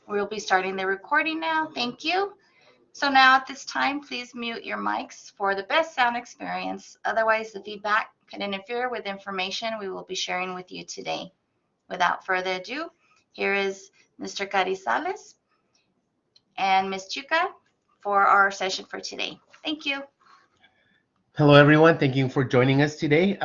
We'll be starting the recording now. Thank you. So now at this time, please mute your mics for the best sound experience. Otherwise, the feedback can interfere with information we will be sharing with you today. Without further ado, here is Mr. Carizales and Ms. Chuka for our session for today. Thank you. Hello, everyone. Thank you for joining us today.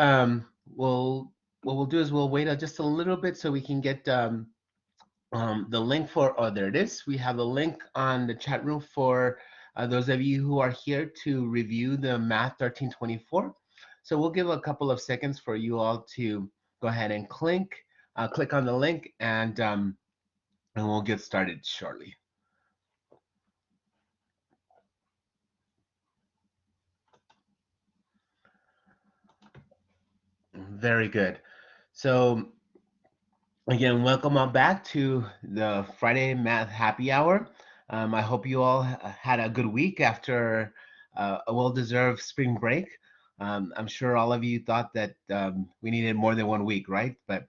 What we'll do is we'll wait just a little bit so we can get the link for, oh, there it is. We have a link on the chat room for those of you who are here to review the Math 1324. So we'll give a couple of seconds for you all to go ahead and click on the link, and we'll get started shortly. Very good. So again, welcome on back to the Friday Math Happy Hour. I hope you all had a good week after a well-deserved spring break. I'm sure all of you thought that we needed more than 1 week, right? But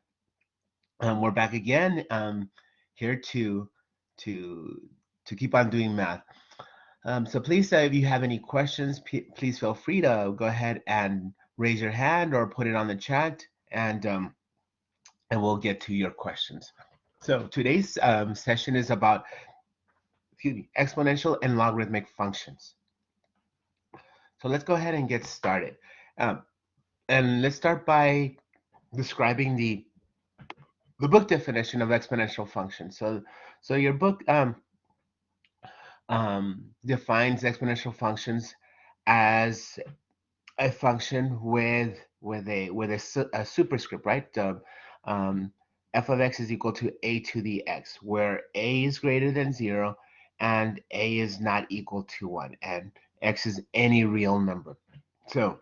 we're back again here to keep on doing math. So please, if you have any questions, please feel free to go ahead and raise your hand or put it on the chat, and we'll get to your questions. So today's session is about exponential and logarithmic functions. So let's go ahead and get started. And let's start by describing the book definition of exponential functions. So your book defines exponential functions as a function with a superscript, right? F of x is equal to a to the x, where a is greater than 0 and a is not equal to 1, and x is any real number. So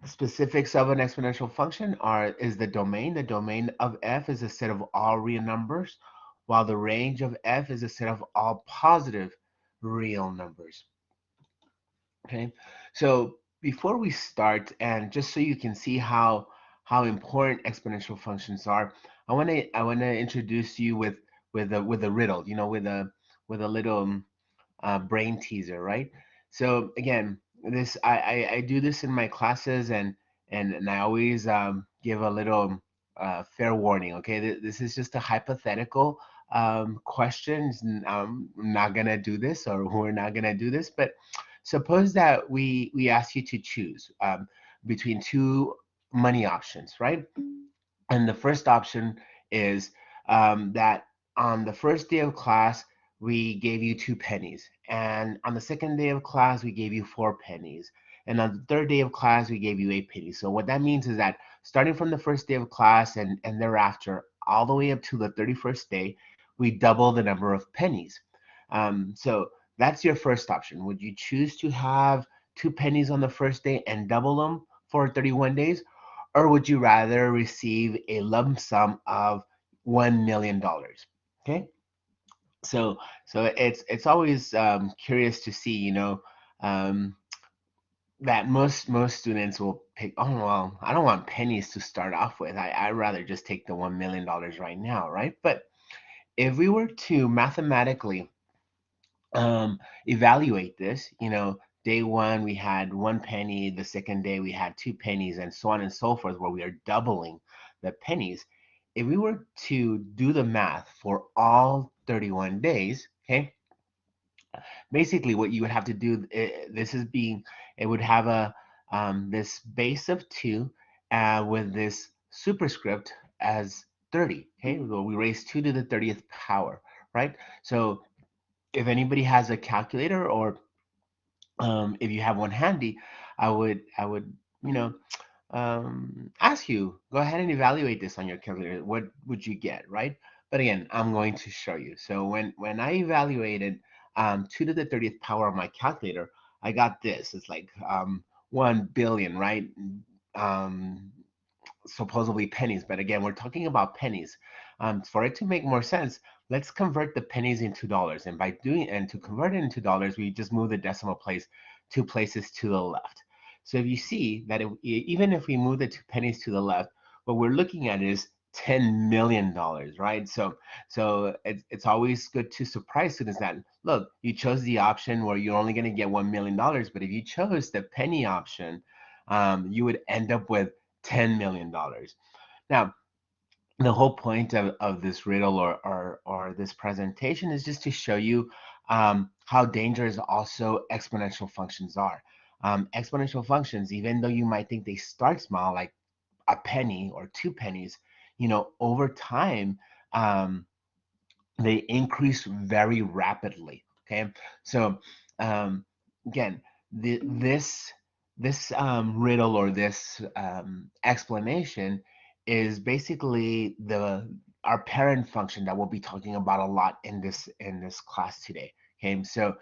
specifics of an exponential function is the domain. The domain of f is a set of all real numbers, while the range of f is a set of all positive real numbers. Okay, so before we start, and just so you can see how important exponential functions are, I want to introduce you with a riddle, with a little brain teaser, right? So again, this I do this in my classes, and I always give a little fair warning. Okay, this is just a hypothetical question. I'm not gonna do this, or we're not gonna do this, but suppose that we ask you to choose between two money options, right? And the first option is that on the first day of class, we gave you 2 pennies. And on the second day of class, we gave you 4 pennies. And on the third day of class, we gave you 8 pennies. So what that means is that starting from the first day of class and thereafter, all the way up to the 31st day, we double the number of pennies. So that's your first option. Would you choose to have 2 pennies on the first day and double them for 31 days? Or would you rather receive a lump sum of $1 million? Okay, so it's always curious to see, that most students will pick, oh well, I don't want pennies to start off with. I'd rather just take the $1 million right now, right? But if we were to mathematically evaluate this, day one we had 1 penny, the second day we had 2 pennies, and so on and so forth, where we are doubling the pennies. If we were to do the math for all 31 days, okay, basically what you would have to do, it would have this base of 2 with this superscript as 30. Okay, so we raise 2 to the 30th power, right? So if anybody has a calculator, or if you have one handy, I would ask you, go ahead and evaluate this on your calculator. What would you get, right? But again, I'm going to show you. So when I evaluated 2 to the 30th power on my calculator, I got this. It's like 1 billion, right? Supposedly pennies, but again, we're talking about pennies. For it to make more sense, let's convert the pennies into dollars. And to convert it into dollars, we just move the decimal place 2 places to the left. So if you see that even if we move the 2 pennies to the left, what we're looking at is $10 million, right? So it's always good to surprise students that, look, you chose the option where you're only going to get $1 million, but if you chose the penny option, you would end up with $10 million. Now, the whole point of this riddle or this presentation is just to show you how dangerous also exponential functions are. Exponential functions, even though you might think they start small, like a penny or 2 pennies, over time, um, they increase very rapidly. Okay, so um, again, this riddle or this explanation is basically the our parent function that we'll be talking about a lot in this class today. Okay, so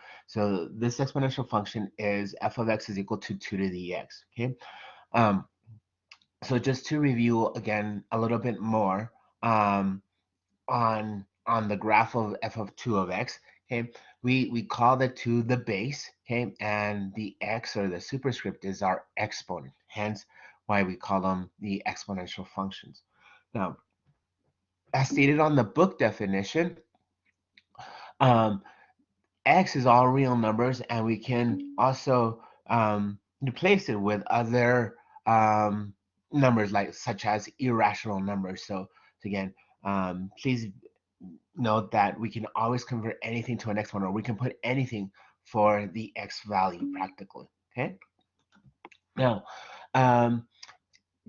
this exponential function is f of x is equal to 2 to the x. Okay, um, so just to review again a little bit more, on the graph of f of 2 of x, okay, we call the 2 the base, okay, and the x or the superscript is our exponent, hence why we call them the exponential functions. Now, as stated on the book definition, um, x is all real numbers, and we can also replace it with other numbers, like such as irrational numbers. So again, please note that we can always convert anything to an exponent, or we can put anything for the x value practically. Okay. Now, um,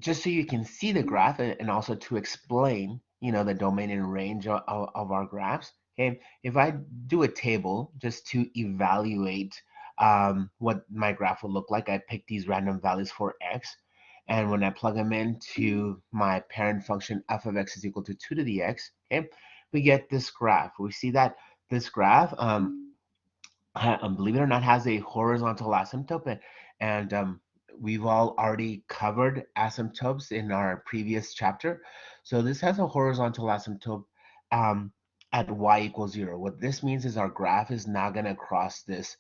just so you can see the graph and also to explain, the domain and range of our graphs. Okay, if I do a table just to evaluate what my graph will look like, I pick these random values for x, and when I plug them into my parent function f of x is equal to 2 to the x, okay, we get this graph. We see that this graph, believe it or not, has a horizontal asymptote, and we've all already covered asymptotes in our previous chapter. So this has a horizontal asymptote um, at y equals 0. What this means is our graph is not going to cross this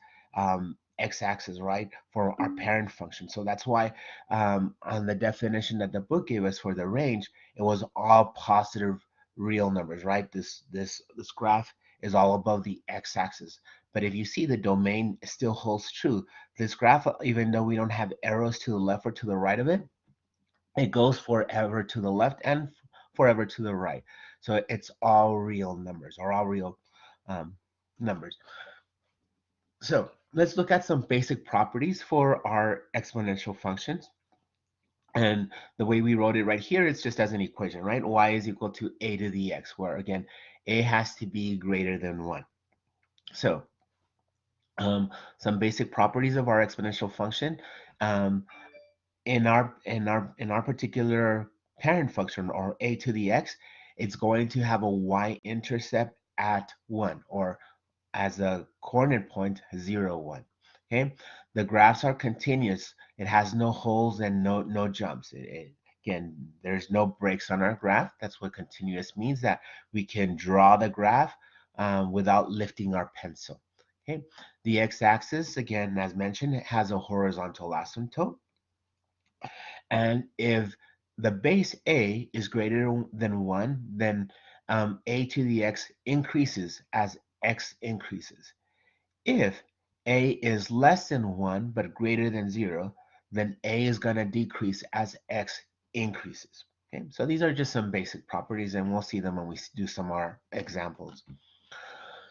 x-axis, right, for our parent function. So that's why on the definition that the book gave us for the range, it was all positive real numbers, right? This graph is all above the x-axis. But if you see, the domain still holds true. This graph, even though we don't have arrows to the left or to the right of it, it goes forever to the left and forever to the right. So it's all real numbers, or all real um, numbers. So let's look at some basic properties for our exponential functions. And the way we wrote it right here, it's just as an equation, right? Y is equal to a to the x, where again, a has to be greater than 1. So some basic properties of our exponential function. Um, in our particular parent function, or a to the x, it's going to have a y-intercept at 1, or as a coordinate point 0, 1. Okay, the graphs are continuous. It has no holes and no jumps. Again, there's no breaks on our graph. That's what continuous means, that we can draw the graph without lifting our pencil. Okay, the x-axis, again, as mentioned, it has a horizontal asymptote. And if the base a is greater than 1, then a to the x increases as x increases. If a is less than 1 but greater than 0, then a is going to decrease as x increases. Okay, so these are just some basic properties, and we'll see them when we do some of our examples.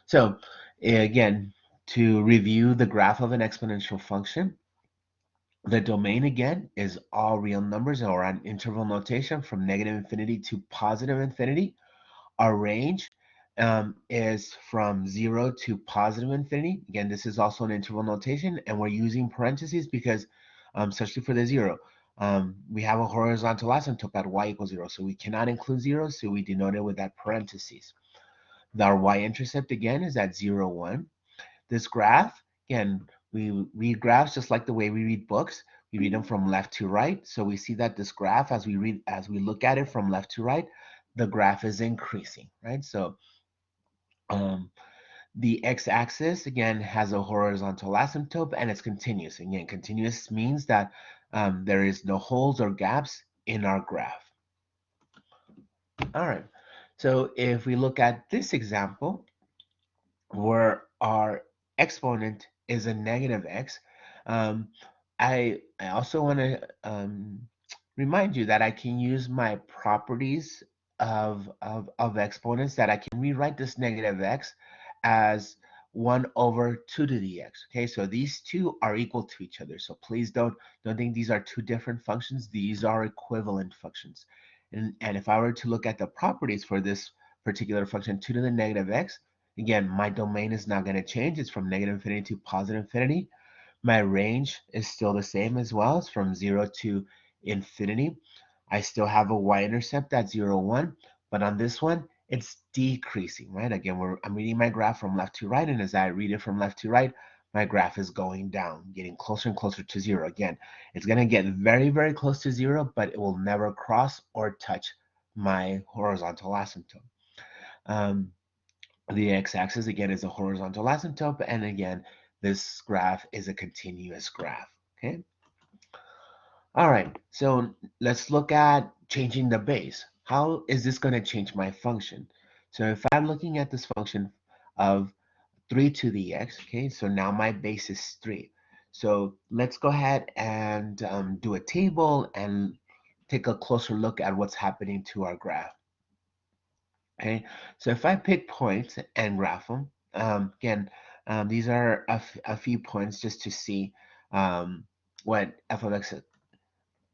So again, to review the graph of an exponential function, the domain again is all real numbers, or an interval notation from negative infinity to positive infinity. Our range is from 0 to positive infinity. Again, this is also an interval notation, and we're using parentheses because, especially for the 0, we have a horizontal asymptote at y equals 0, so we cannot include 0, so we denote it with that parentheses. Our y-intercept again is at 0, 1. This graph, again, we read graphs just like the way we read books. We read them from left to right. So we see that this graph, as we look at it from left to right, the graph is increasing, right? So um, the x-axis, again, has a horizontal asymptote, and it's continuous. Again, continuous means that there is no holes or gaps in our graph. All right. So if we look at this example, where our exponent is a negative x, um, I also want to remind you that I can use my properties of exponents, that I can rewrite this negative x as 1 over 2 to the x. Okay, so these two are equal to each other. So please don't think these are two different functions. These are equivalent functions. And if I were to look at the properties for this particular function, 2 to the negative x, again, my domain is not going to change. It's from negative infinity to positive infinity. My range is still the same as well. It's from 0 to infinity. I still have a y-intercept at 0, 1, but on this one, it's decreasing, right? Again, I'm reading my graph from left to right, and as I read it from left to right, my graph is going down, getting closer and closer to 0. Again, it's going to get very, very close to 0, but it will never cross or touch my horizontal asymptote. Um, the x-axis, again, is a horizontal asymptote, and again, this graph is a continuous graph, okay? All right, so let's look at changing the base. How is this going to change my function? So if I'm looking at this function of 3 to the x, okay, so now my base is 3. So let's go ahead and do a table and take a closer look at what's happening to our graph. Okay, so if I pick points and graph them, again, these are a few points just to see what f of x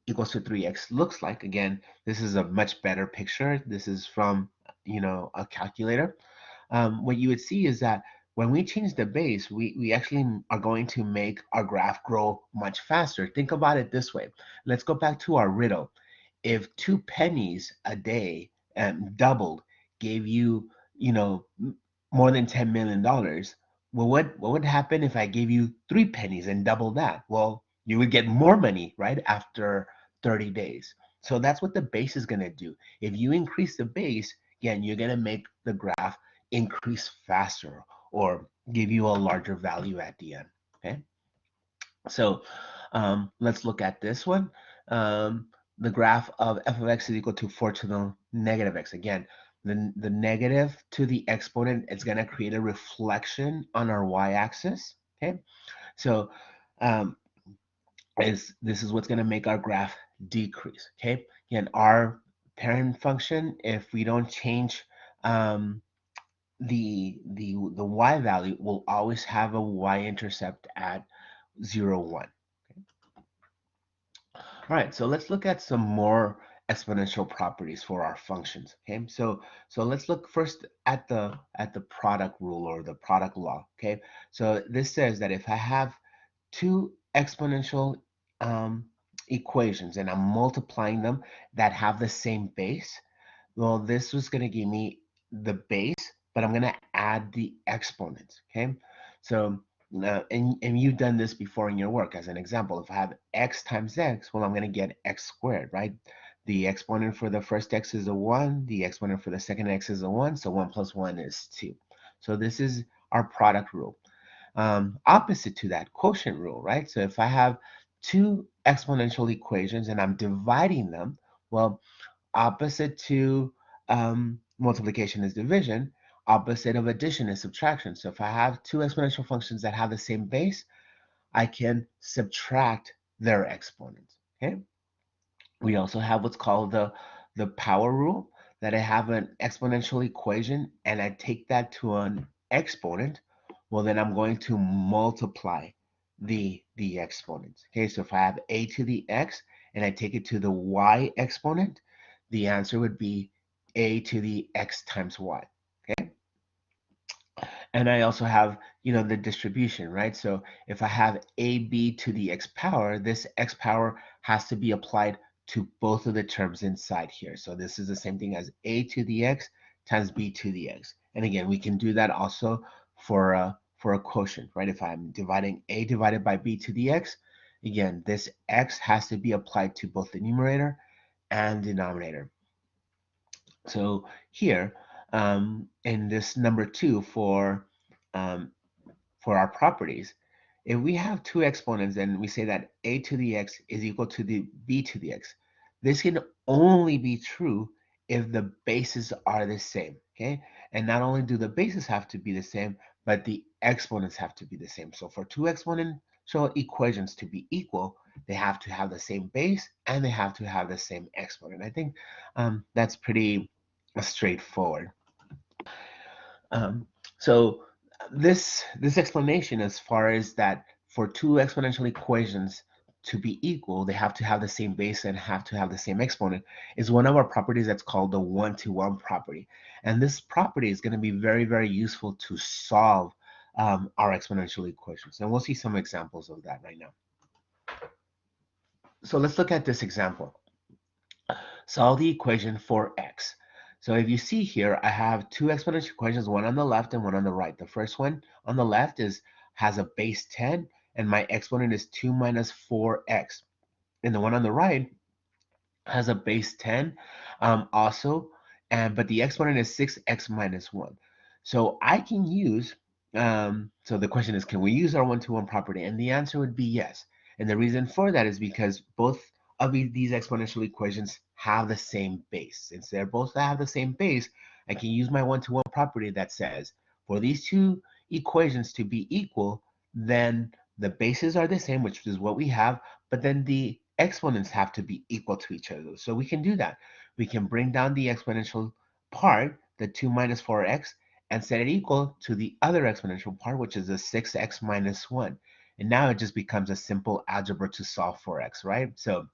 equals to 3x looks like. Again, this is a much better picture. This is from, a calculator. What you would see is that when we change the base, we actually are going to make our graph grow much faster. Think about it this way. Let's go back to our riddle. If 2 pennies a day doubled, gave you, more than $10 million, well, what would happen if I gave you 3 pennies and double that? Well, you would get more money, right, after 30 days. So that's what the base is going to do. If you increase the base, again, you're going to make the graph increase faster or give you a larger value at the end. Okay, so let's look at this one. The graph of f of x is equal to 4 to the negative x. Again, the negative to the exponent is going to create a reflection on our y-axis. Okay, so um, this is what's going to make our graph decrease. Okay, again, our parent function, if we don't change the y value, will always have a y-intercept at 0, 1. All right, so let's look at some more exponential properties for our functions. Okay, so let's look first at the product rule or the product law. Okay, so this says that if I have two exponential equations and I'm multiplying them that have the same base, well, this was going to give me the base, but I'm going to add the exponents. Okay, so and you've done this before in your work. As an example, if I have x times x, well, I'm going to get x squared, right? The exponent for the first x is a 1. The exponent for the second x is a 1. So 1 plus 1 is 2. So this is our product rule. Opposite to that, quotient rule, right? So if I have two exponential equations and I'm dividing them, well, opposite to multiplication is division. Opposite of addition is subtraction. So if I have two exponential functions that have the same base, I can subtract their exponents. Okay. We also have what's called the power rule, that I have an exponential equation and I take that to an exponent. Well, then I'm going to multiply the exponents. Okay, so if I have a to the x and I take it to the y exponent, the answer would be a to the x times y. Okay, and I also have, the distribution, right? So if I have ab to the x power, this x power has to be applied to both of the terms inside here. So this is the same thing as a to the x times b to the x. And again, we can do that also for a quotient, right? If I'm dividing a divided by b to the x, again, this x has to be applied to both the numerator and denominator. So here, in this number 2 um, for our properties, if we have two exponents and we say that a to the x is equal to the b to the x, this can only be true if the bases are the same, okay? And not only do the bases have to be the same, but the exponents have to be the same. So for two exponential equations to be equal, they have to have the same base and they have to have the same exponent. I think that's pretty straightforward. Um, so this explanation, as far as that, for two exponential equations to be equal, they have to have the same base and have to have the same exponent, is one of our properties that's called the one-to-one property. And this property is going to be very, very useful to solve our exponential equations. And we'll see some examples of that right now. So let's look at this example. Solve the equation for x. So if you see here, I have two exponential equations, one on the left and one on the right. The first one on the left has a base 10, and my exponent is 2 minus 4x. And the one on the right has a base 10 also, but the exponent is 6x minus 1. So I can use, so the question is, can we use our one-to-one property? And the answer would be yes. And the reason for that is because both of these exponential equations have the same base. Since they're both have the same base, I can use my one-to-one property that says, for these two equations to be equal, then the bases are the same, which is what we have, but then the exponents have to be equal to each other. So we can do that. We can bring down the exponential part, the 2 minus 4x, and set it equal to the other exponential part, which is the 6x minus 1. And now it just becomes a simple algebra to solve for x, right? So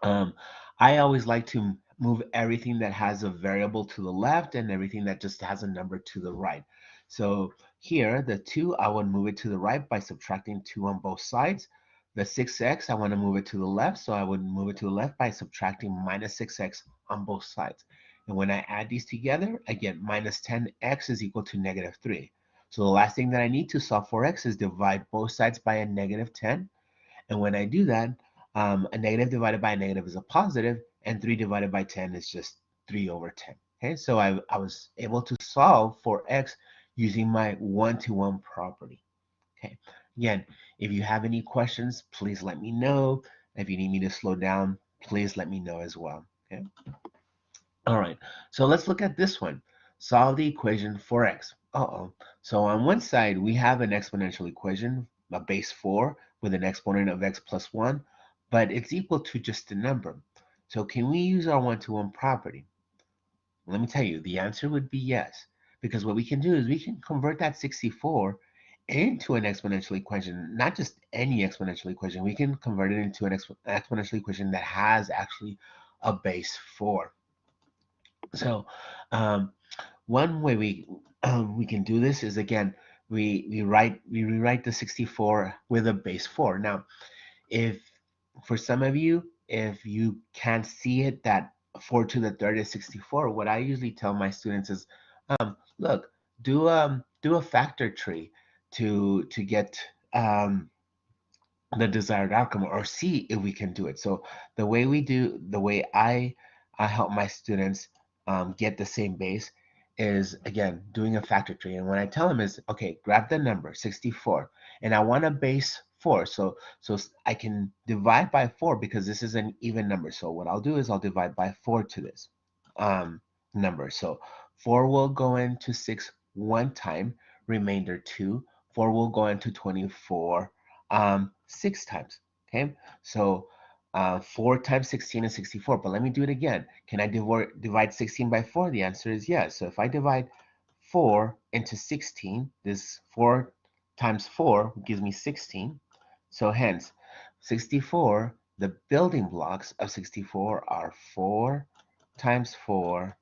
um, I always like to move everything that has a variable to the left and everything that just has a number to the right. So here, the 2, I would move it to the right by subtracting 2 on both sides. The 6x, I want to move it to the left, so I would move it to the left by subtracting minus 6x on both sides. And when I add these together, I get minus 10x is equal to negative 3. So the last thing that I need to solve for x is divide both sides by a negative 10. And when I do that, a negative divided by a negative is a positive, and 3 divided by 10 is just 3 over 10. Okay, so I was able to solve for x using my one-to-one property. Okay, again, if you have any questions, please let me know. If you need me to slow down, please let me know as well. Okay. All right, so let's look at this one. Solve the equation for x. Uh-oh. So on one side, we have an exponential equation, a base 4, with an exponent of x plus 1, but it's equal to just a number. So can we use our one-to-one property? Let me tell you, the answer would be yes, because what we can do is we can convert that 64 into an exponential equation, not just any exponential equation. We can convert it into an exponential equation that has actually a base 4. So um, one way we can do this is, again, we rewrite the 64 with a base 4. Now, if for some of you, if you can't see it, that 4 to the third is 64, what I usually tell my students is, look, do a factor tree to get the desired outcome, or see if we can do it. So the way I help my students get the same base is, again, doing a factor tree. And what I tell them is, okay, grab the number 64, and I want a base 4. So I can divide by 4 because this is an even number. So what I'll do is I'll divide by 4 to this um, number. So 4 will go into 6 one time, remainder 2. 4 will go into 24 6 times. Okay, so 4 times 16 is 64. But let me do it again. Can I divide 16 by 4? The answer is yes. So if I divide 4 into 16, this 4 times 4 gives me 16. So hence, 64, the building blocks of 64 are 4 times 4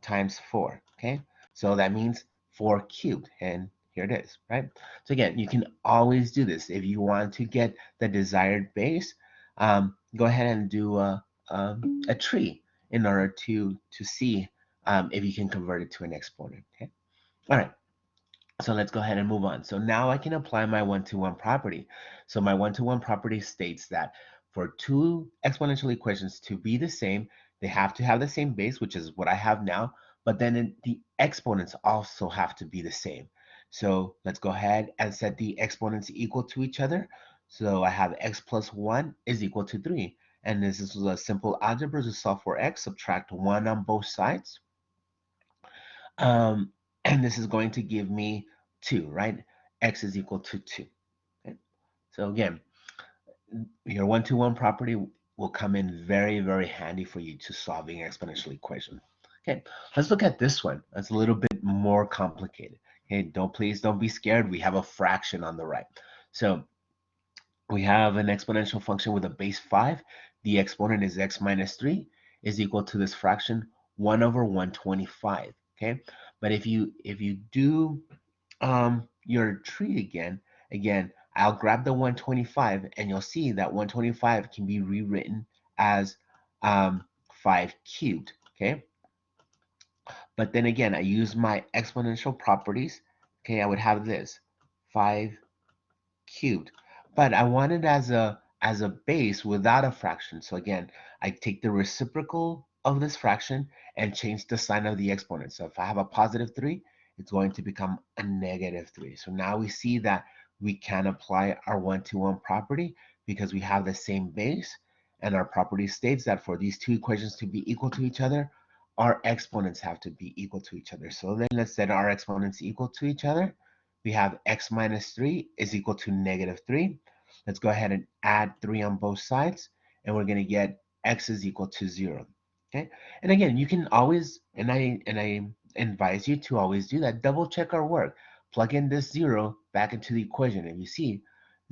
times 4. Okay, so that means 4 cubed, and here it is, right? So again, you can always do this. If you want to get the desired base, go ahead and do a tree in order to see if you can convert it to an exponent. Okay, all right. So let's go ahead and move on. So now I can apply my one-to-one property. So my one-to-one property states that for two exponential equations to be the same, they have to have the same base, which is what I have now, but then the exponents also have to be the same. So let's go ahead and set the exponents equal to each other. So I have x plus 1 is equal to 3, and this is a simple algebra to solve for x. Subtract 1 on both sides. And this is going to give me 2, right? X is equal to 2. Okay? So again, your one-to-one property will come in very, very handy for you to solving exponential equation. Okay, let's look at this one. That's a little bit more complicated. Okay, please don't be scared. We have a fraction on the right. So we have an exponential function with a base 5. The exponent is x minus 3 is equal to this fraction 1 over 125. Okay, but if you do your tree again, I'll grab the 125 and you'll see that 125 can be rewritten as 5 cubed, okay? But then again, I use my exponential properties, okay? I would have this 5 cubed, but I want it as a base without a fraction. So again, I take the reciprocal of this fraction and change the sign of the exponent. So if I have a positive 3, it's going to become a negative 3. So now we see that we can apply our one-to-one property because we have the same base, and our property states that for these two equations to be equal to each other, our exponents have to be equal to each other. So then let's set our exponents equal to each other. We have x minus 3 is equal to negative 3. Let's go ahead and add 3 on both sides, and we're going to get x is equal to 0. Okay, and again, you can always, and I advise you to always do that. Double check our work. Plug in this 0 back into the equation, and you see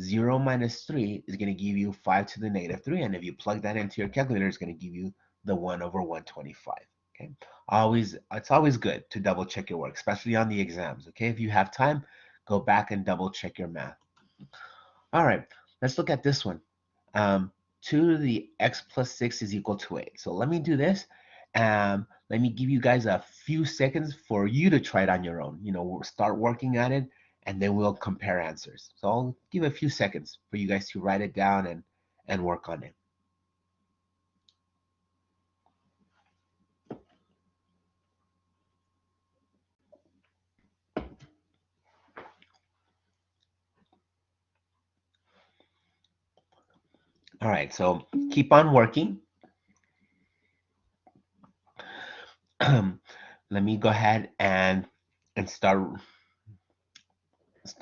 0 minus 3 is going to give you 5 to the negative 3, and if you plug that into your calculator, it's going to give you the 1 over 125. Okay, it's always good to double check your work, especially on the exams. Okay, if you have time, go back and double check your math. All right, let's look at this one. 2 to the x plus 6 is equal to 8. So let me do this. Let me give you guys a few seconds for you to try it on your own. We'll start working on it, and then we'll compare answers. So I'll give a few seconds for you guys to write it down and work on it. All right, so keep on working. Let me go ahead and start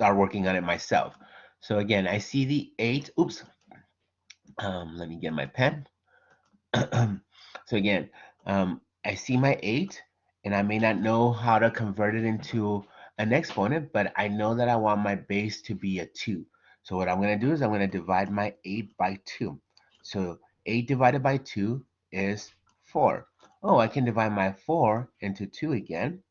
working on it myself. So again, I see the 8. Oops. Let me get my pen. So again, I see my 8, and I may not know how to convert it into an exponent, but I know that I want my base to be a 2. So what I'm going to do is I'm going to divide my 8 by 2. So 8 divided by 2 is 4. Oh, I can divide my 4 into 2 again.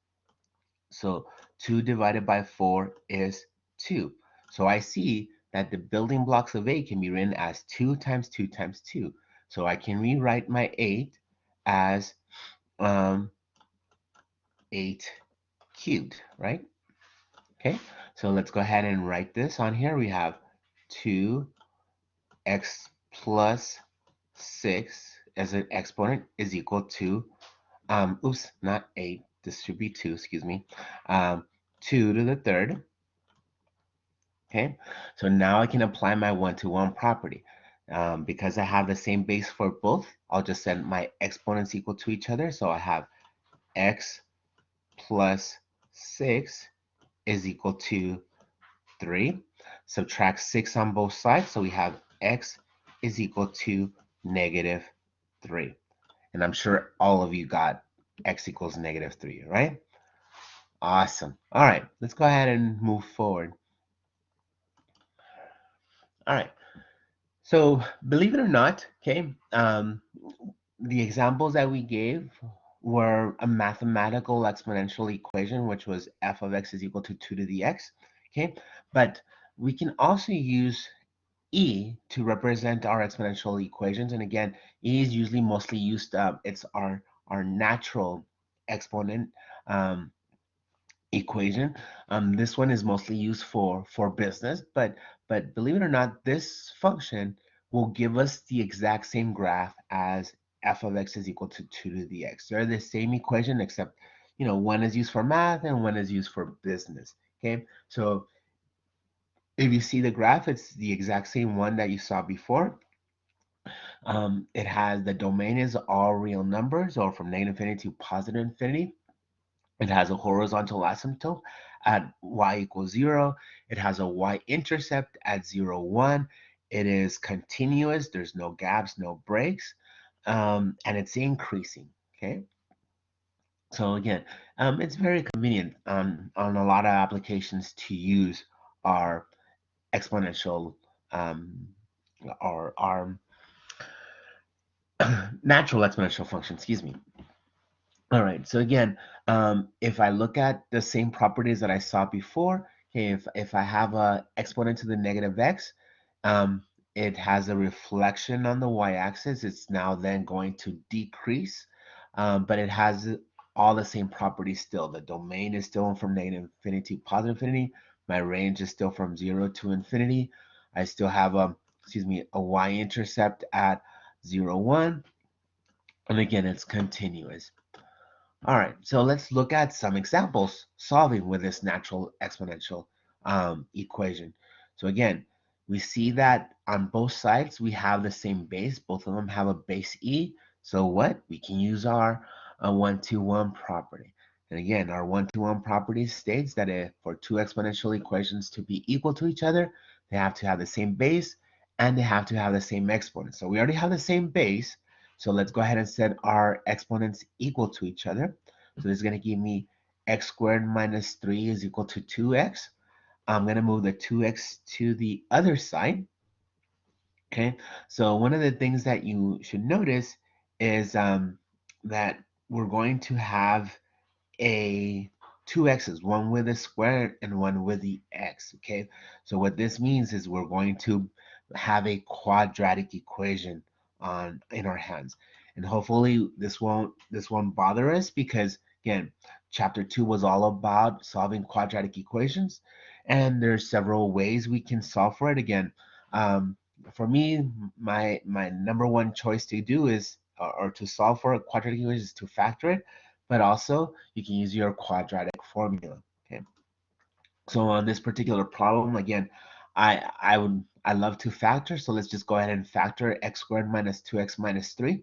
So 2 divided by 4 is 2. So I see that the building blocks of 8 can be written as 2 times 2 times 2. So I can rewrite my 8 as 8 cubed, right? Okay, so let's go ahead and write this on here. We have 2x plus 6 as an exponent is equal to, oops, not 8. This should be 2, excuse me. 2 to the third. Okay, so now I can apply my one-to-one property. Because I have the same base for both, I'll just set my exponents equal to each other. So I have x plus 6 is equal to 3. Subtract 6 on both sides, so we have x is equal to negative 3. And I'm sure all of you got x equals negative 3, right? Awesome. All right, let's go ahead and move forward. All right. So believe it or not, okay, the examples that we gave were a mathematical exponential equation, which was f of x is equal to 2 to the x, okay? But we can also use e to represent our exponential equations. And again, e is usually mostly used, it's our natural exponent equation. This one is mostly used for business, but believe it or not, this function will give us the exact same graph as f of x is equal to 2 to the x. They're the same equation, except one is used for math and one is used for business. Okay, so if you see the graph, it's the exact same one that you saw before. It has the domain is all real numbers, or from negative infinity to positive infinity. It has a horizontal asymptote at y equals 0. It has a y-intercept at 0, 1. It is continuous. There's no gaps, no breaks, and it's increasing. Okay. So again, it's very convenient on a lot of applications to use our exponential um, or our natural exponential function. Excuse me. All right, so again, if I look at the same properties that I saw before, okay, if I have a exponent to the negative x, um, it has a reflection on the y-axis. It's now then going to decrease, but it has all the same properties still. The domain is still from negative infinity to positive infinity. My range is still from 0 to infinity. I still have a y-intercept at 0, 1, and again, it's continuous. All right, so let's look at some examples solving with this natural exponential equation. So again, we see that on both sides we have the same base. Both of them have a base e. So what? We can use our 1-to-1 property. And again, our 1-to-1 property states that if for two exponential equations to be equal to each other, they have to have the same base and they have to have the same exponent. So we already have the same base. So let's go ahead and set our exponents equal to each other. So this is going to give me x squared minus 3 is equal to 2x. I'm going to move the 2x to the other side. Okay, so one of the things that you should notice is that we're going to have a two x's, one with a square and one with the x. Okay, so what this means is we're going to have a quadratic equation on in our hands, and hopefully this won't bother us, because again, chapter 2 was all about solving quadratic equations, and there's several ways we can solve for it. Again, um, for me, my number one choice to do is or to solve for a quadratic equation is to factor it, but also you can use your quadratic formula. Okay, so on this particular problem, again, I love to factor, so let's just go ahead and factor x squared minus 2x minus 3,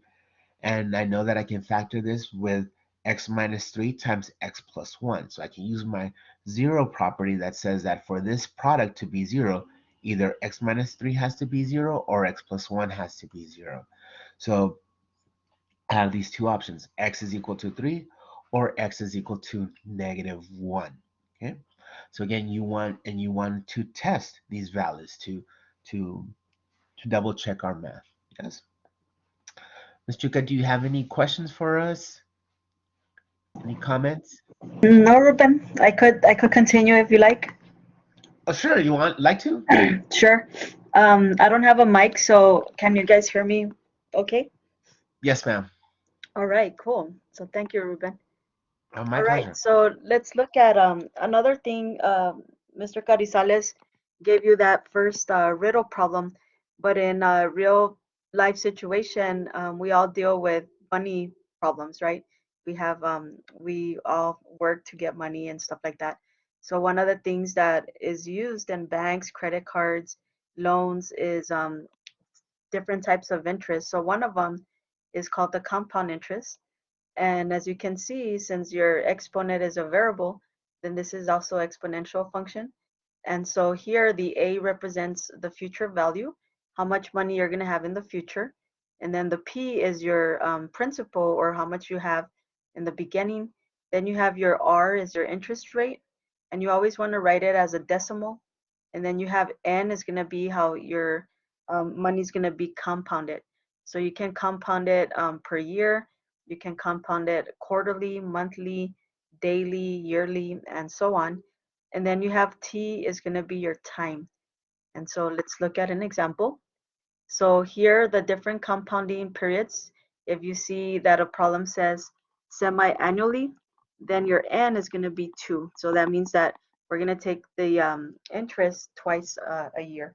and I know that I can factor this with x minus 3 times x plus 1. So I can use my zero property that says that for this product to be 0, either x minus 3 has to be 0 or x plus 1 has to be 0. So I have these two options: x is equal to 3 or x is equal to negative 1. Okay, so again, you want to test these values to to double check our math. Yes, Ms. Chuka, do you have any questions for us? Any comments? No, Ruben. I could continue if you like. Oh, sure. You want like to? Sure. I don't have a mic, so can you guys hear me? Okay. Yes, ma'am. All right. Cool. So thank you, Ruben. My All right. pleasure. So let's look at another thing. Mr. Carizales gave you that first riddle problem, but in a real life situation, we all deal with money problems, right? We all work to get money and stuff like that. So one of the things that is used in banks, credit cards, loans is different types of interest. So one of them is called the compound interest. And as you can see, since your exponent is a variable, then this is also exponential function. And so here the A represents the future value, how much money you're going to have in the future. And then the P is your principal, or how much you have in the beginning. Then you have your R is your interest rate. And you always want to write it as a decimal. And then you have N is going to be how your money is going to be compounded. So you can compound it per year. You can compound it quarterly, monthly, daily, yearly, and so on. And then you have T is going to be your time. And so let's look at an example. So here, the different compounding periods, if you see that a problem says semi-annually, then your N is going to be 2. So that means that we're going to take the interest twice a year.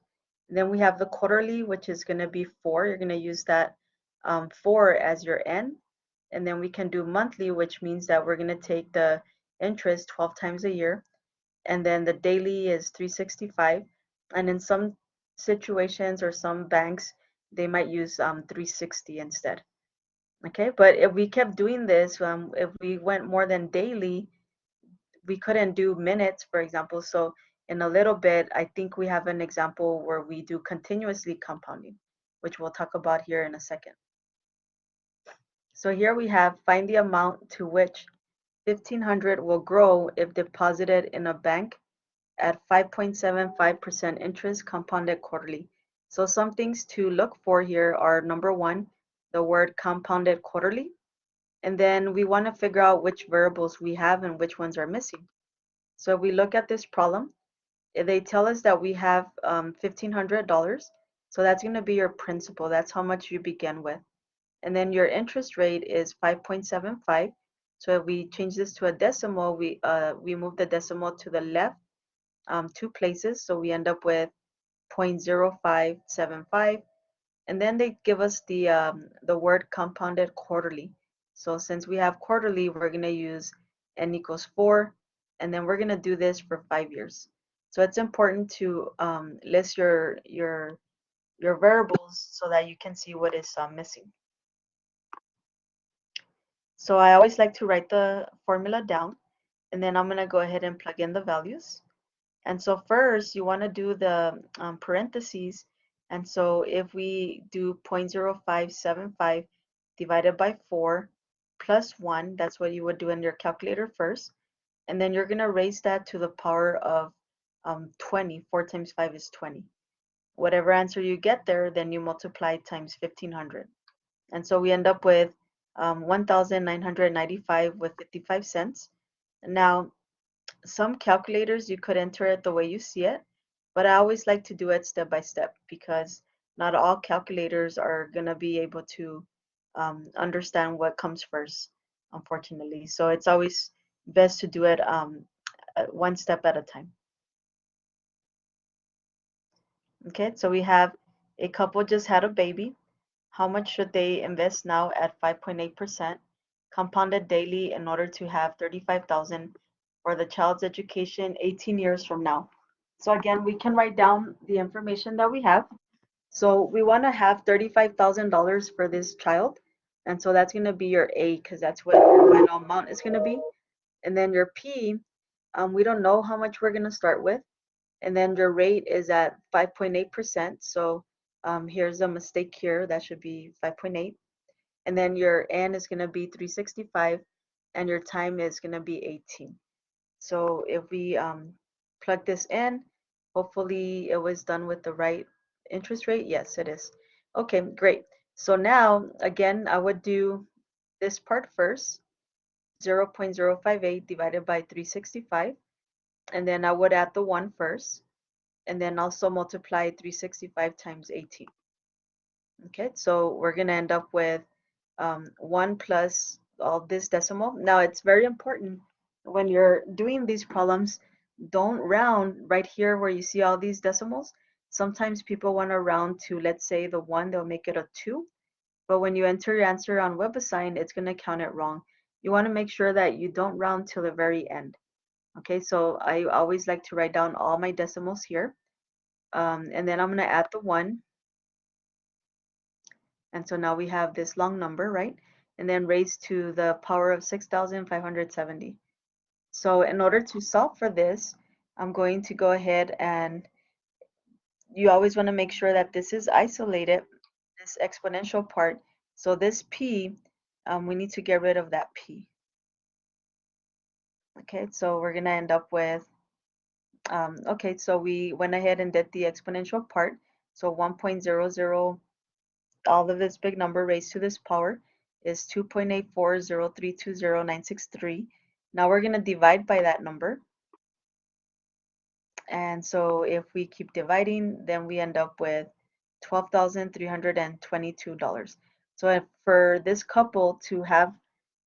And then we have the quarterly, which is going to be 4. You're going to use that 4 as your N. And then we can do monthly, which means that we're going to take the interest 12 times a year. And then the daily is 365. And in some situations or some banks, they might use 360 instead. Okay, but if we kept doing this, if we went more than daily, we couldn't do minutes, for example. So in a little bit, I think we have an example where we do continuously compounding, which we'll talk about here in a second. So here we have find the amount to which 1,500 will grow if deposited in a bank at 5.75% interest compounded quarterly. So some things to look for here are number one, the word compounded quarterly. And then we want to figure out which variables we have and which ones are missing. So if we look at this problem, they tell us that we have $1,500. So that's going to be your principal. That's how much you begin with. And then your interest rate is 5.75. So if we change this to a decimal, we move the decimal to the left 2 places. So we end up with 0.0575. And then they give us the word compounded quarterly. So since we have quarterly, we're going to use n equals 4. And then we're going to do this for 5 years. So it's important to list your variables so that you can see what is missing. So I always like to write the formula down, and then I'm going to go ahead and plug in the values. And so first you want to do the parentheses. And so if we do 0.0575 divided by 4 plus 1, that's what you would do in your calculator first. And then you're going to raise that to the power of 20. 4 times 5 is 20. Whatever answer you get there, then you multiply times 1,500. And so we end up with 1,995 with 55 cents. Now, some calculators you could enter it the way you see it, but I always like to do it step by step because not all calculators are going to be able to understand what comes first, unfortunately. So it's always best to do it one step at a time. Okay, so we have a couple just had a baby. How much should they invest now at 5.8% compounded daily in order to have 35,000 for the child's education 18 years from now? So again, we can write down the information that we have. So we want to have $35,000 for this child. And so that's going to be your A because that's what your final amount is going to be. And then your P, we don't know how much we're going to start with. And then your rate is at 5.8%. So here's a mistake here. That should be 5.8. And then your N is going to be 365. And your time is going to be 18. So if we plug this in, hopefully it was done with the right interest rate. Yes, it is. Okay, great. So now, again, I would do this part first, 0.058 divided by 365. And then I would add the 1 first. And then also multiply 365 times 18. Okay, so we're going to end up with 1 plus all this decimal. Now, it's very important when you're doing these problems, don't round right here where you see all these decimals. Sometimes people want to round to, let's say, the 1, they'll make it a 2. But when you enter your answer on WebAssign, it's going to count it wrong. You want to make sure that you don't round till the very end. Okay, so I always like to write down all my decimals here. And then I'm going to add the 1. And so now we have this long number, right? And then raised to the power of 6,570. So in order to solve for this, I'm going to go ahead and you always want to make sure that this is isolated, this exponential part. So this P, we need to get rid of that P. Okay, so we're going to end up with, okay, so we went ahead and did the exponential part. So 1.00, all of this big number raised to this power is 2.840320963. Now we're going to divide by that number. And so if we keep dividing, then we end up with $12,322. So for this couple to have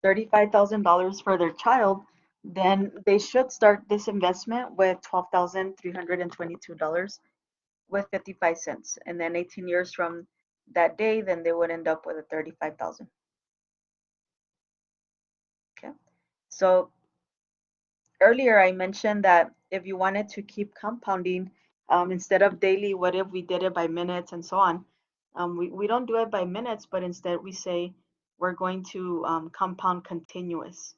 $35,000 for their child, then they should start this investment with $12,322 with 55 cents. And then 18 years from that day, then they would end up with a 35,000. Okay. So earlier I mentioned that if you wanted to keep compounding, instead of daily, what if we did it by minutes and so on? We don't do it by minutes, but instead we say we're going to compound continuous.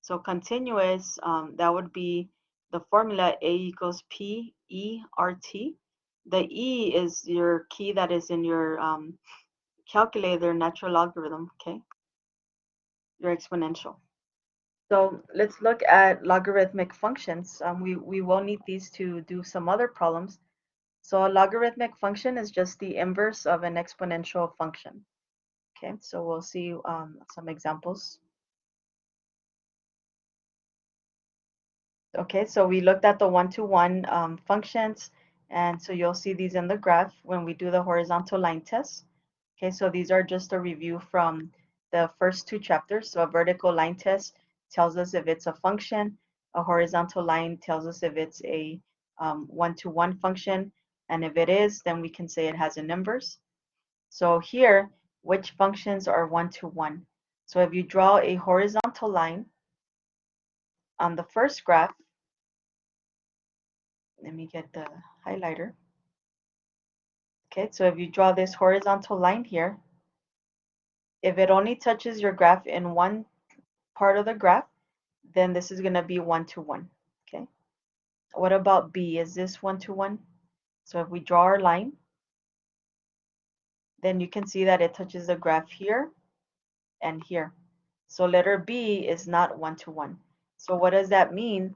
So continuous, that would be the formula A equals P E R T. The E is your key that is in your calculator, natural logarithm, okay? Your exponential. So let's look at logarithmic functions. We will need these to do some other problems. So a logarithmic function is just the inverse of an exponential function. Okay, so we'll see some examples. Okay, so we looked at the one-to-one functions, and so you'll see these in the graph when we do the horizontal line test. Okay, so these are just a review from the first two chapters. So a vertical line test tells us if it's a function. A horizontal line tells us if it's a one-to-one function. And if it is, then we can say it has an inverse. So here, which functions are one-to-one? So if you draw a horizontal line on the first graph, let me get the highlighter. Okay, so if you draw this horizontal line here, if it only touches your graph in one part of the graph, then this is going to be one-to-one. Okay. What about B? Is this one-to-one? So if we draw our line, then you can see that it touches the graph here and here. So letter B is not one-to-one. So what does that mean?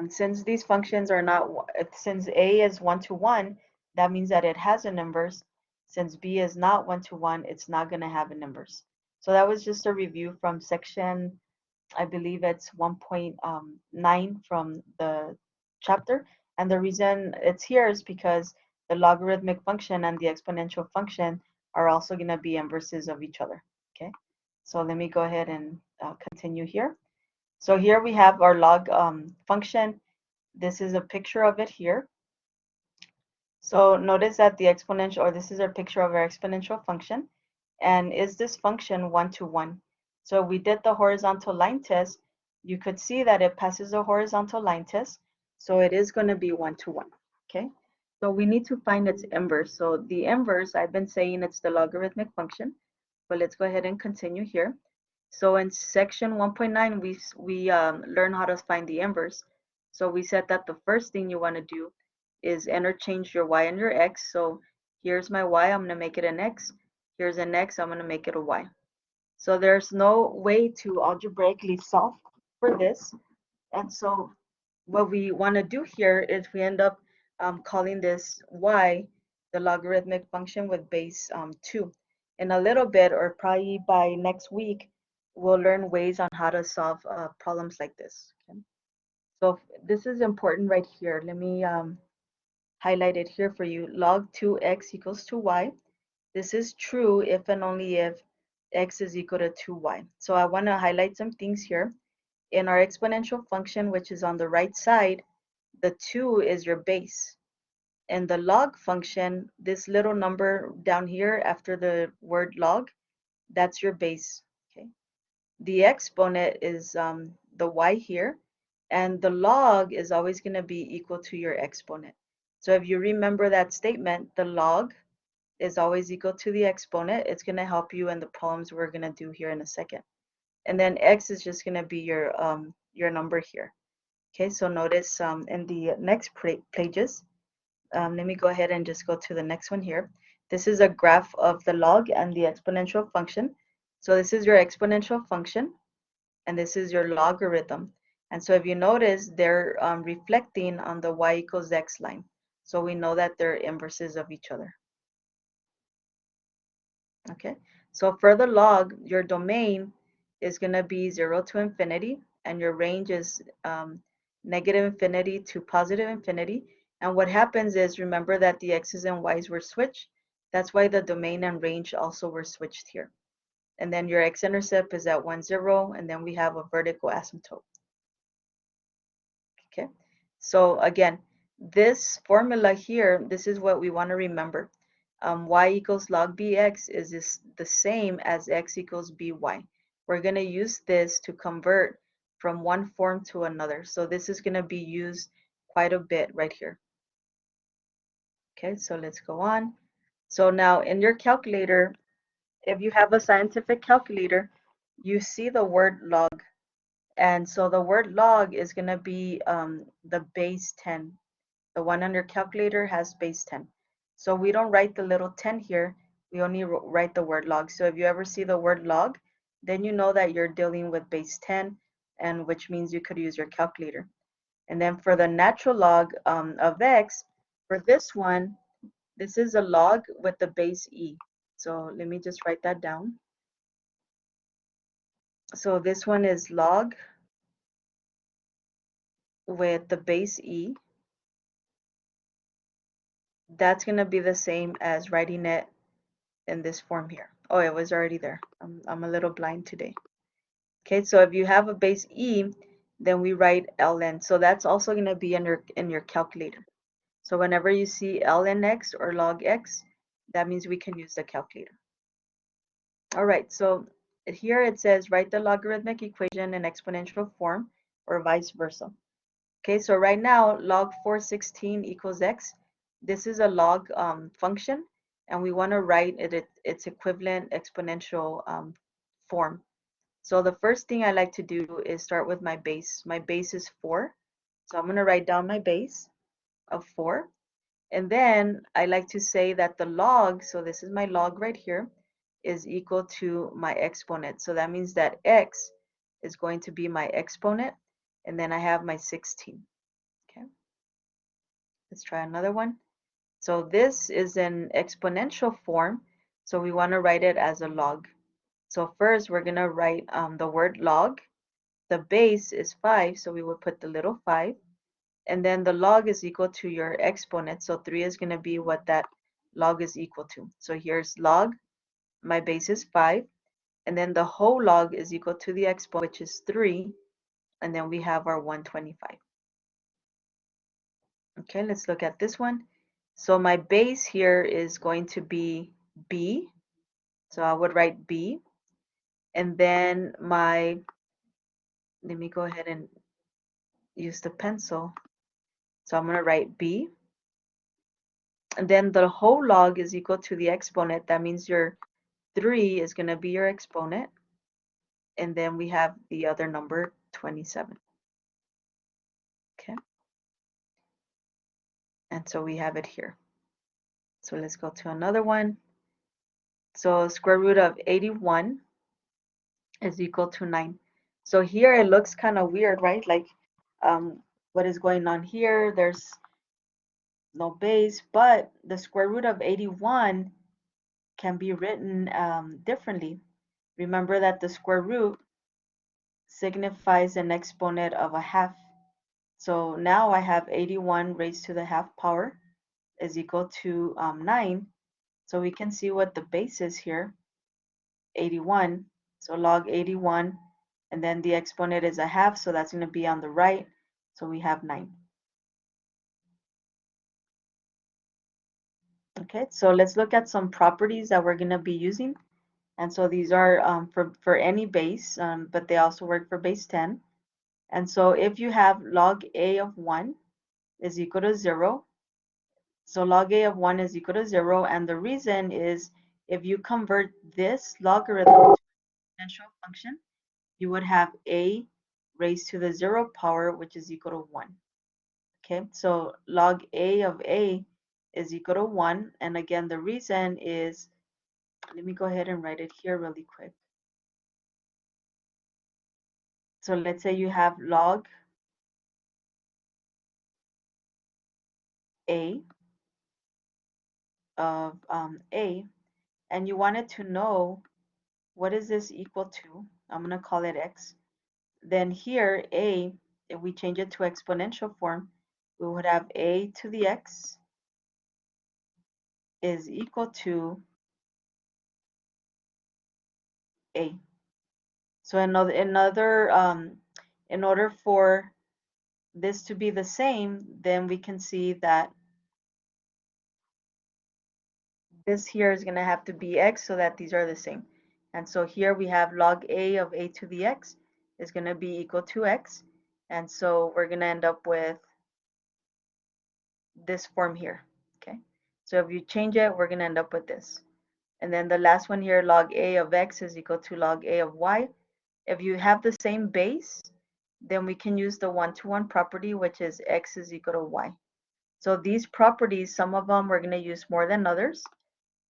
Since these functions are not, since A is one-to-one, that means that it has an inverse. Since B is not one-to-one, it's not going to have an inverse. So that was just a review from section, I believe it's 1.9 from the chapter. And the reason it's here is because the logarithmic function and the exponential function are also going to be inverses of each other. Okay, so let me go ahead and continue here. So here we have our log function. This is a picture of it here. So notice that the exponential, or this is a picture of our exponential function. And is this function one-to-one? So we did the horizontal line test. You could see that it passes the horizontal line test. So it is going to be one-to-one. Okay. So we need to find its inverse. So the inverse, I've been saying it's the logarithmic function. But let's go ahead and continue here. So in section 1.9, we learn how to find the inverse. So we said that the first thing you want to do is interchange your y and your x. So here's my y, I'm going to make it an x. Here's an x, I'm going to make it a y. So there's no way to algebraically solve for this. And so what we want to do here is we end up calling this y the logarithmic function with base 2. In a little bit, or probably by next week, we'll learn ways on how to solve problems like this. Okay? So this is important right here. Let me highlight it here for you. Log 2x equals to y. This is true if and only if x is equal to 2y. So I want to highlight some things here. In our exponential function, which is on the right side, the 2 is your base. In the log function, this little number down here after the word log, that's your base. Okay. The exponent is the y here, and the log is always going to be equal to your exponent. So if you remember that statement, the log is always equal to the exponent. It's going to help you in the problems we're going to do here in a second. And then x is just going to be your number here. Okay, so notice in the next pages, let me go ahead and just go to the next one here. This is a graph of the log and the exponential function. So this is your exponential function, and this is your logarithm. And so if you notice, they're reflecting on the y equals x line. So we know that they're inverses of each other. Okay, so for the log, your domain is going to be 0 to infinity, and your range is negative infinity to positive infinity. And what happens is, remember that the x's and y's were switched. That's why the domain and range also were switched here. And then your x-intercept is at 1, 0, and then we have a vertical asymptote. Okay, so again, this formula here, this is what we want to remember. Y equals log bx is the same as x equals by. We're going to use this to convert from one form to another. So this is going to be used quite a bit right here. Okay, so let's go on. So now in your calculator, if you have a scientific calculator, you see the word log. And so the word log is going to be the base 10. The one on your calculator has base 10. So we don't write the little 10 here. We only write the word log. So if you ever see the word log, then you know that you're dealing with base 10, and which means you could use your calculator. And then for the natural log of x, for this one, this is a log with the base e. So let me just write that down. So this one is log with the base e. That's going to be the same as writing it in this form here. Oh, it was already there. I'm a little blind today. Okay, so if you have a base e, then we write ln. So that's also going to be in your calculator. So whenever you see ln x or log x, that means we can use the calculator. All right, so here it says write the logarithmic equation in exponential form or vice versa. Okay, so right now log 416 equals x. This is a log function, and we want to write its equivalent exponential form. So the first thing I like to do is start with my base. My base is 4. So I'm going to write down my base of 4. And then I like to say that the log, so this is my log right here, is equal to my exponent. So that means that x is going to be my exponent, and then I have my 16. Okay, let's try another one. So this is an exponential form, so we want to write it as a log. So first we're going to write the word log. The base is 5, so we would put the little 5. And then the log is equal to your exponent, so 3 is going to be what that log is equal to. So here's log, my base is 5, and then the whole log is equal to the exponent, which is 3, and then we have our 125. Okay, let's look at this one. So my base here is going to be b, so I would write b, and then let me go ahead and use the pencil. So I'm going to write b, and then the whole log is equal to the exponent. That means your 3 is going to be your exponent, and then we have the other number, 27. Okay, and so we have it here. So let's go to another one. So square root of 81 is equal to 9. So here it looks kind of weird, right? Like what is going on here? There's no base, but the square root of 81 can be written differently. Remember that the square root signifies an exponent of a half. So now I have 81 raised to the half power is equal to 9. So we can see what the base is here, 81. So log 81, and then the exponent is a half, so that's going to be on the right. So we have 9. Okay, so let's look at some properties that we're going to be using. And so these are for any base, but they also work for base 10. And so if you have log a of 1 is equal to 0, so log a of 1 is equal to 0, and the reason is if you convert this logarithm to an exponential function, you would have a raised to the 0 power, which is equal to 1. Okay, so log a of a is equal to 1, and again, the reason is, let me go ahead and write it here really quick. So let's say you have log a of a, and you wanted to know what is this equal to. I'm going to call it x. Then here a, if we change it to exponential form, we would have a to the x is equal to a. So in order for this to be the same, then we can see that this here is going to have to be x so that these are the same. And so here we have log a of a to the x is going to be equal to x. And so we're going to end up with this form here. Okay, So if you change it, we're going to end up with this. And then the last one here, log a of x is equal to log a of y. If you have the same base, then we can use the one-to-one property, which is x is equal to y. So these properties, some of them we're going to use more than others.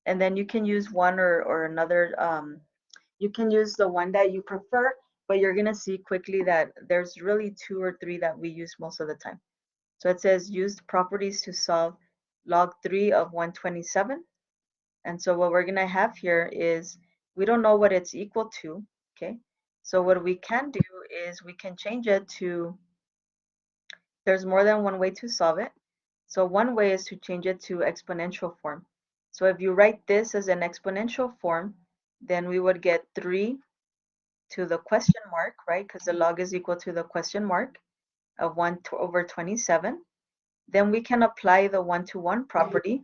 And then you can use one or another. You can use the one that you prefer, but you're going to see quickly that there's really 2 or 3 that we use most of the time. So it says use properties to solve log 3 of 127. And so what we're going to have here is we don't know what it's equal to. Okay. So what we can do is we can change it to, there's more than one way to solve it. So one way is to change it to exponential form. So if you write this as an exponential form, then we would get 3 to the question mark, right? Because the log is equal to the question mark of 1 over 27. Then we can apply the one-to-one property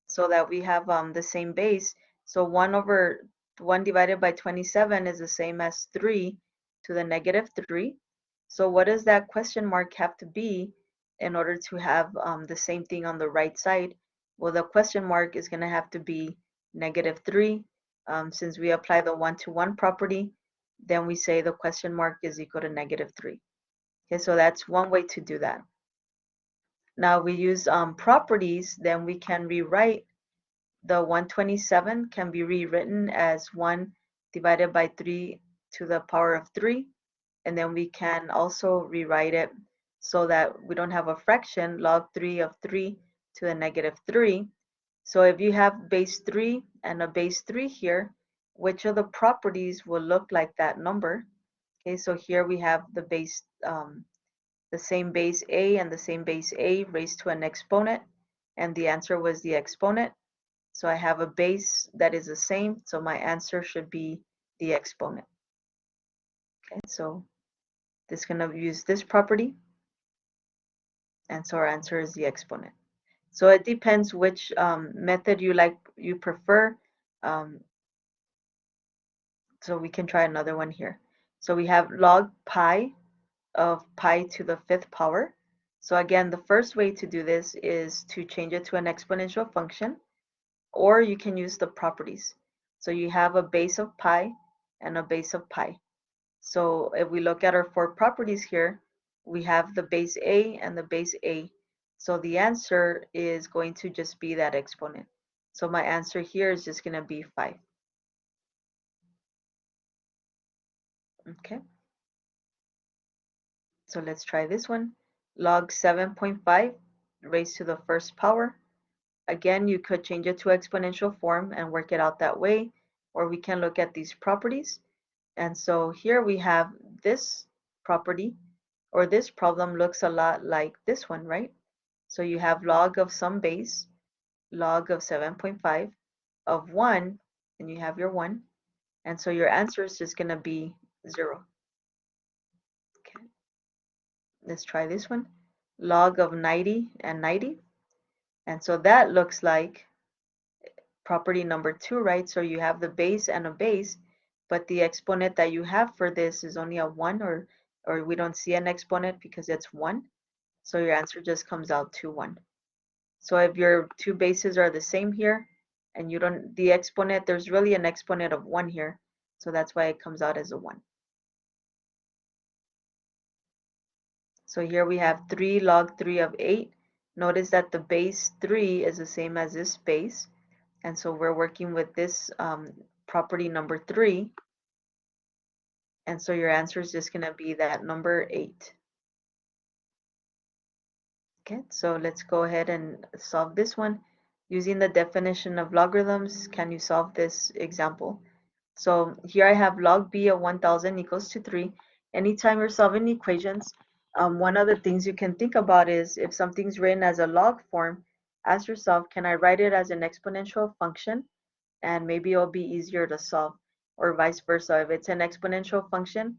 so that we have the same base. So 1 divided by 27 is the same as 3 to the negative 3. So what does that question mark have to be in order to have the same thing on the right side? Well, the question mark is going to have to be negative 3. Since we apply the one-to-one property, then we say the question mark is equal to negative 3. Okay, so that's one way to do that. Now we use properties, then we can rewrite the 127 can be rewritten as 1 divided by 3 to the power of 3. And then we can also rewrite it so that we don't have a fraction, log 3 of 3 to the negative 3. So if you have base 3 and a base 3 here, which of the properties will look like that number? Okay, so here we have the base, the same base a and the same base a raised to an exponent, and the answer was the exponent. So I have a base that is the same, so my answer should be the exponent. Okay, so this is going to use this property, and so our answer is the exponent. So it depends which method you prefer. So we can try another one here. So we have log pi of pi to the 5th power. So again, the first way to do this is to change it to an exponential function, or you can use the properties. So you have a base of pi and a base of pi. So if we look at our 4 properties here, we have the base a and the base a. So the answer is going to just be that exponent. So my answer here is just going to be 5. Okay. So let's try this one. Log 7.5 raised to the 1st power. Again, you could change it to exponential form and work it out that way, or we can look at these properties. And so here we have this property, or this problem looks a lot like this one, right? So you have log of some base, log of 7.5 of 1, and you have your 1. And so your answer is just going to be 0. Okay. Let's try this one. Log of 90 and 90. And so that looks like property number 2, right? So you have the base and a base, but the exponent that you have for this is only a 1, or we don't see an exponent because it's 1. So your answer just comes out to 1. So if your 2 bases are the same here, and you don't, the exponent, there's really an exponent of 1 here. So that's why it comes out as a 1. So here we have 3 log 3 of 8. Notice that the base 3 is the same as this base. And so we're working with this property number 3. And so your answer is just going to be that number 8. Okay, so let's go ahead and solve this one. Using the definition of logarithms, can you solve this example? So here I have log b of 1000 equals to 3. Anytime you're solving equations, one of the things you can think about is if something's written as a log form, ask yourself, can I write it as an exponential function? And maybe it'll be easier to solve, or vice versa. If it's an exponential function,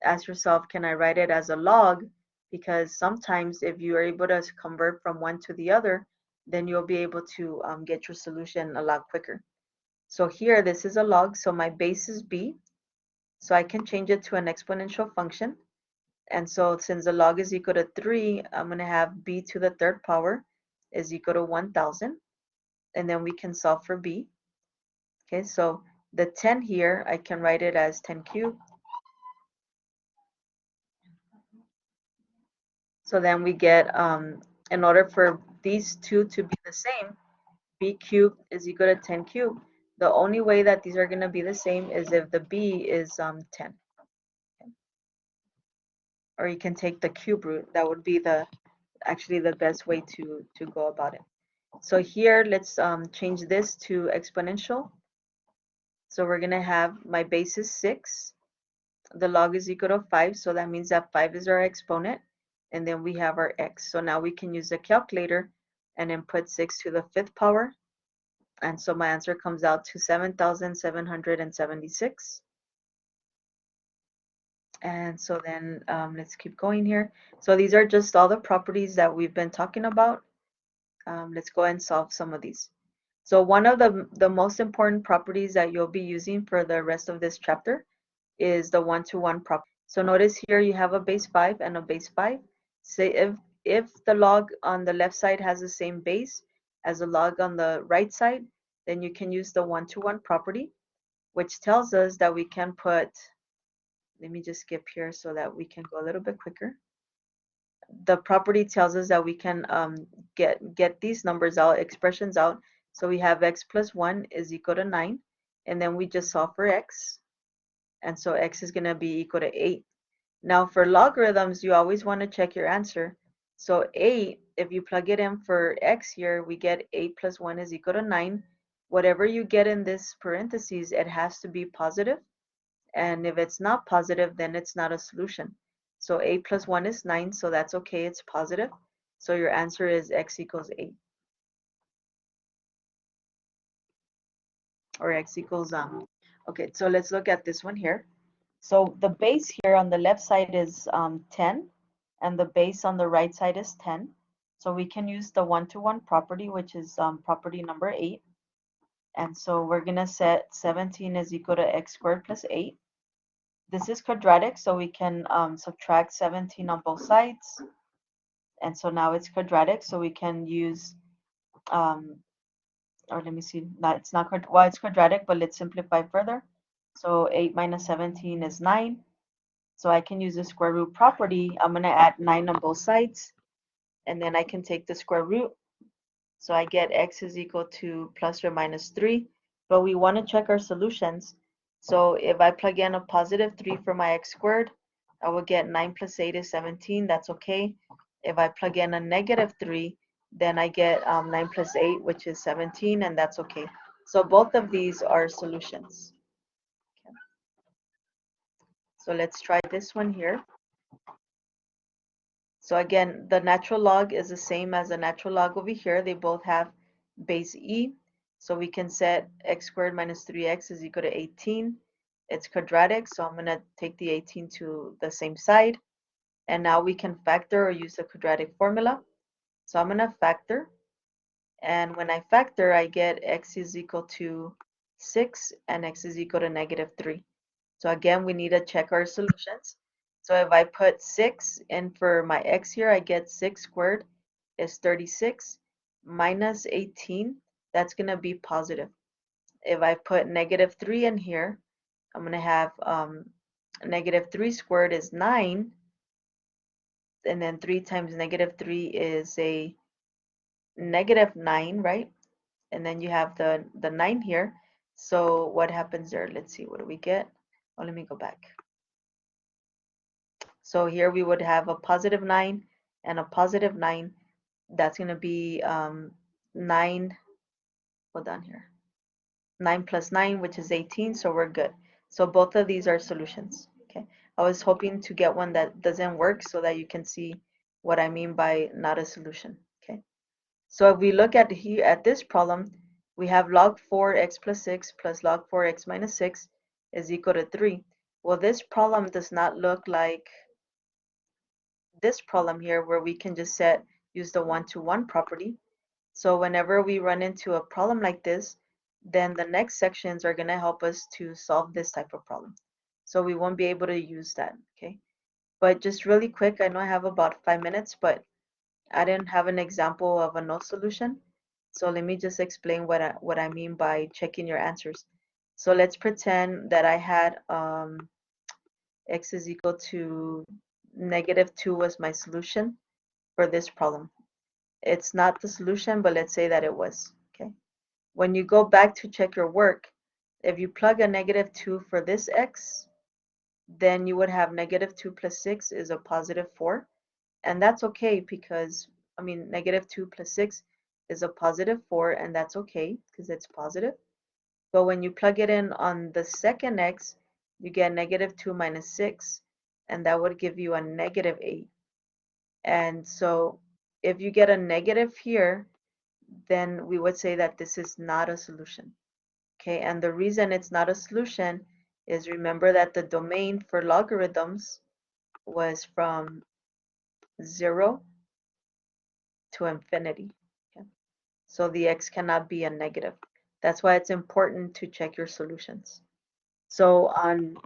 ask yourself, can I write it as a log? Because sometimes if you are able to convert from one to the other, then you'll be able to get your solution a lot quicker. So here, this is a log, so my base is b. So I can change it to an exponential function. And so since the log is equal to 3, I'm going to have b to the 3rd power is equal to 1000. and then we can solve for b. Okay, so the 10 here, I can write it as 10 cubed. So then we get, in order for these two to be the same, b cubed is equal to 10 cubed. The only way that these are going to be the same is if the b is 10. Okay. Or you can take the cube root. That would be actually the best way to go about it. So here, let's change this to exponential. So we're going to have my base is 6. The log is equal to 5, so that means that 5 is our exponent, and then we have our x. So now we can use the calculator and input 6 to the 5th power, and so my answer comes out to 7,776. And so then let's keep going here. So these are just all the properties that we've been talking about. Let's go and solve some of these. So one of the most important properties that you'll be using for the rest of this chapter is the one-to-one property. So notice here you have a base 5 and a base 5. Say if the log on the left side has the same base as the log on the right side, then you can use the one-to-one property, which tells us that we can put, let me just skip here so that we can go a little bit quicker. The property tells us that we can get these numbers out, expressions out. So we have x plus 1 is equal to 9, and then we just solve for x. And so x is going to be equal to 8. Now for logarithms, you always want to check your answer. So 8, if you plug it in for x here, we get 8 plus 1 is equal to 9. Whatever you get in this parentheses, it has to be positive. And if it's not positive, then it's not a solution. So 8 plus 1 is 9, so that's okay, it's positive. So your answer is x equals 8. Or x equals, okay, so let's look at this one here. So the base here on the left side is 10, and the base on the right side is 10. So we can use the one-to-one property, which is property number 8. And so we're going to set 17 is equal to x squared plus 8. This is quadratic, so we can subtract 17 on both sides. And so now it's quadratic, so we can use, or let me see, no, it's not, well, it's quadratic, but let's simplify further. So 8 minus 17 is 9. So I can use the square root property. I'm going to add 9 on both sides, and then I can take the square root. So I get x is equal to plus or minus 3, but we want to check our solutions. So if I plug in a positive 3 for my x squared, I will get 9 plus 8 is 17. That's okay. If I plug in a negative 3, then I get 9 plus 8, which is 17, and that's okay. So both of these are solutions. Okay. So let's try this one here. So again, the natural log is the same as the natural log over here. They both have base e. So we can set x squared minus 3x is equal to 18. It's quadratic, so I'm going to take the 18 to the same side. And now we can factor or use the quadratic formula. So I'm going to factor. And when I factor, I get x is equal to 6 and x is equal to negative 3. So again, we need to check our solutions. So if I put 6 in for my x here, I get 6 squared is 36 minus 18. That's going to be positive. If I put negative 3 in here, I'm going to have negative 3 squared is 9. And then 3 times negative 3 is a negative 9, right? And then you have the 9 here. So what happens there? Let's see, what do we get? Oh, let me go back. So here we would have a positive 9 and a positive 9. That's going to be 9, hold on here, 9 plus 9, which is 18, so we're good. So both of these are solutions. Okay, I was hoping to get one that doesn't work so that you can see what I mean by not a solution. Okay, so if we look at here at this problem, we have log 4x plus 6 plus log 4x minus 6 is equal to 3. Well, this problem does not look like this problem here where we can just use the one-to-one property. So whenever we run into a problem like this, then the next sections are going to help us to solve this type of problem. So we won't be able to use that, okay? But just really quick, I know I have about 5 minutes, but I didn't have an example of a no solution. So let me just explain what I mean by checking your answers. So let's pretend that I had x is equal to -2 was my solution for this problem. It's not the solution, but let's say that it was, okay? When you go back to check your work, if you plug a -2 for this x, then you would have -2 plus 6 is a +4. And that's okay because, I mean, -2 plus 6 is a +4, and that's okay because it's positive. But when you plug it in on the second x, you get -2 minus 6, and that would give you a -8. And so if you get a negative here, then we would say that this is not a solution. Okay, and the reason it's not a solution is, remember that the domain for logarithms was from 0 to infinity. Okay? So the x cannot be a negative. That's why it's important to check your solutions. So on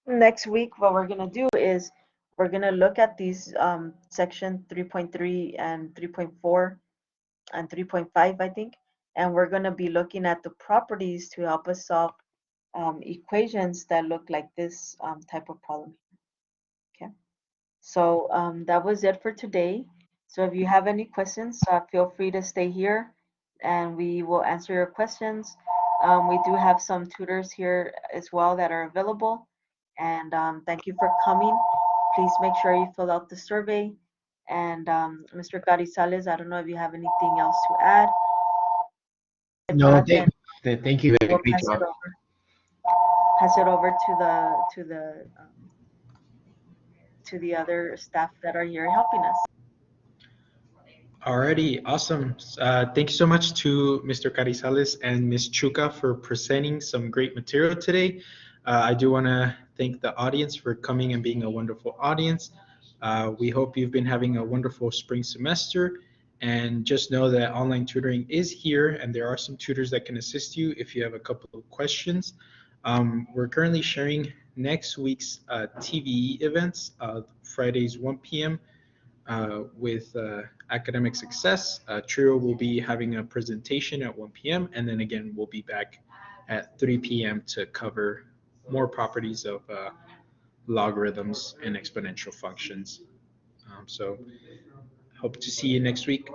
next week, what we're going to do is we're going to look at these section 3.3 and 3.4 and 3.5, I think, and we're going to be looking at the properties to help us solve equations that look like this type of problem. Okay, so that was it for today. So if you have any questions, feel free to stay here and we will answer your questions. We do have some tutors here as well that are available. And thank you for coming. Please make sure you fill out the survey. And Mr. Carizales, I don't know if you have anything else to add. If No, not, then thank you. we'll Great job. pass it over to the other staff that are here helping us. Alrighty, awesome. Thank you so much to Mr. Carizales and Ms. Chuca for presenting some great material today. I do want to thank the audience for coming and being a wonderful audience. We hope you've been having a wonderful spring semester, and just know that online tutoring is here and there are some tutors that can assist you if you have a couple of questions. We're currently sharing next week's TVE events, Fridays 1 p.m. With academic success. Trio will be having a presentation at 1 p.m. and then again we'll be back at 3 p.m. to cover more properties of logarithms and exponential functions. So hope to see you next week.